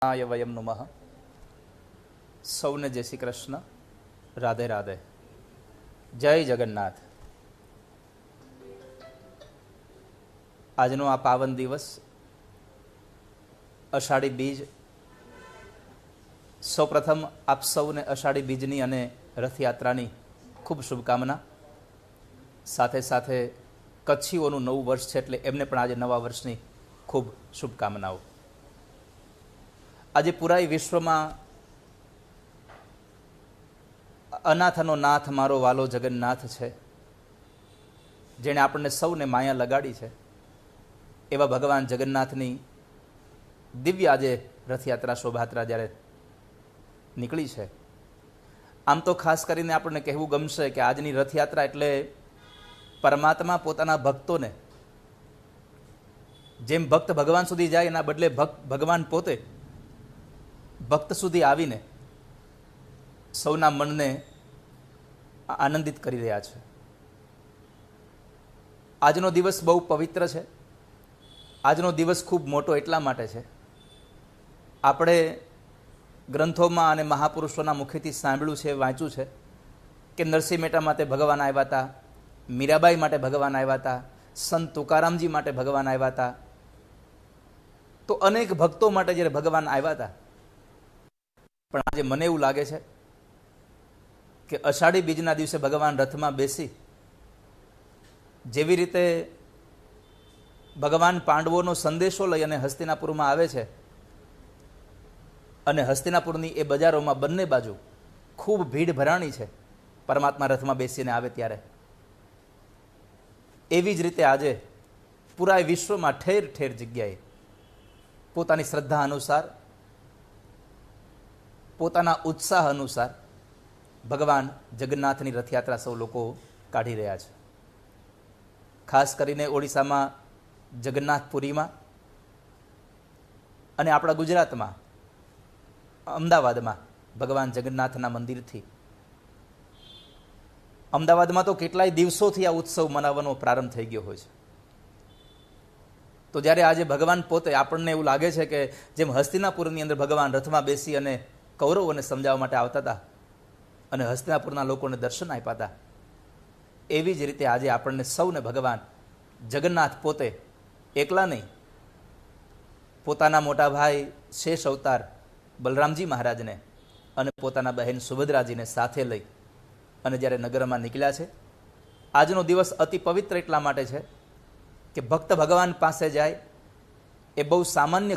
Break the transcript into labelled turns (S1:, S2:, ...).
S1: આય વયમ નમઃ. સૌને જય શ્રી કૃષ્ણ, રાધે રાધે, જય જગન્નાથ. આજનો આ પાવન દિવસ અષાઢી બીજ. સૌપ્રથમ આપ સૌને અષાઢી બીજની અને રથયાત્રાની ખૂબ શુભકામના. સાથે સાથે કચ્છીઓનું નવું વર્ષ છે એટલે એમને પણ આજે નવા વર્ષની ખૂબ શુભકામનાઓ. આજે પૂરા વિશ્વમાં અનાથનો નાથ મારો વાલો જગન્નાથ છે, જેણે આપણને સૌને માયા લગાડી છે. એવા ભગવાન જગન્નાથની દિવ્ય આજે રથયાત્રા શોભાયાત્રા જ્યારે નીકળી છે. આમ તો ખાસ કરીને આપણને કહેવું ગમશે કે આજની રથયાત્રા એટલે પરમાત્મા પોતાના ભક્તોને, જેમ ભક્ત ભગવાન સુધી જાય એના બદલે ભગવાન પોતે ભક્ત સુધી આવીને સૌના મનને આનંદિત કરી રહ્યા છે. આજનો દિવસ બહુ પવિત્ર છે. આજનો દિવસ ખૂબ મોટો એટલા માટે છે, આપણે ગ્રંથોમાં અને મહાપુરુષોના મુખેથી સાંભળ્યું છે, વાંચ્યું છે કે નરસિંહ મહેતા માટે ભગવાન આવ્યા હતા, મીરાબાઈ માટે ભગવાન આવ્યા હતા, સંત તુકારામજી માટે ભગવાન આવ્યા હતા. તો અનેક ભક્તો માટે જ્યારે ભગવાન આવ્યા હતા. પણ આજે મને એવું લાગે છે કે અષાઢી બીજના દિવસે ભગવાન રથમાં બેસી જેવી રીતે ભગવાન પાંડવોનો સંદેશો લઈ અને હસ્તિનાપુરમાં આવે છે, અને હસ્તિનાપુરની એ બજારોમાં બંને બાજુ ખૂબ ભીડ ભરાણી છે પરમાત્મા રથમાં બેસીને આવે ત્યારે, એવી જ રીતે આજે પૂરા વિશ્વમાં ઠેર ઠેર જગ્યાએ પોતાની શ્રદ્ધા અનુસાર, પોતાના ઉત્સાહ અનુસાર ભગવાન જગન્નાથની રથયાત્રા સૌ લોકો કાઢી રહ્યા છે. ખાસ કરીને ઓડિશામાં જગન્નાથપુરીમાં અને આપણા ગુજરાતમાં અમદાવાદમાં ભગવાન જગન્નાથના મંદિરથી, અમદાવાદમાં તો કેટલાય દિવસોથી આ ઉત્સવ મનાવવાનો પ્રારંભ થઈ ગયો હોય છે. તો જ્યારે આજે ભગવાન પોતે, આપણને એવું લાગે છે કે જેમ હસ્તિનાપુરની અંદર ભગવાન રથમાં બેસી અને કૌરવોને સમજાવવા માટે આવતા હતા અને હસ્તિનાપુરના લોકોને દર્શન આપ્યા હતા, એવી જ રીતે આજે આપણને સૌને ભગવાન જગન્નાથ પોતે એકલા નહીં, પોતાના મોટા ભાઈ શેષ અવતાર બલરામજી મહારાજને અને પોતાના બહેન સુભદ્રાજીને સાથે લઈ અને જ્યારે નગરમાં નીકળ્યા છે. આજનો દિવસ અતિ પવિત્ર એટલા માટે છે કે ભક્ત ભગવાન પાસે જાય એ બહુ સામાન્ય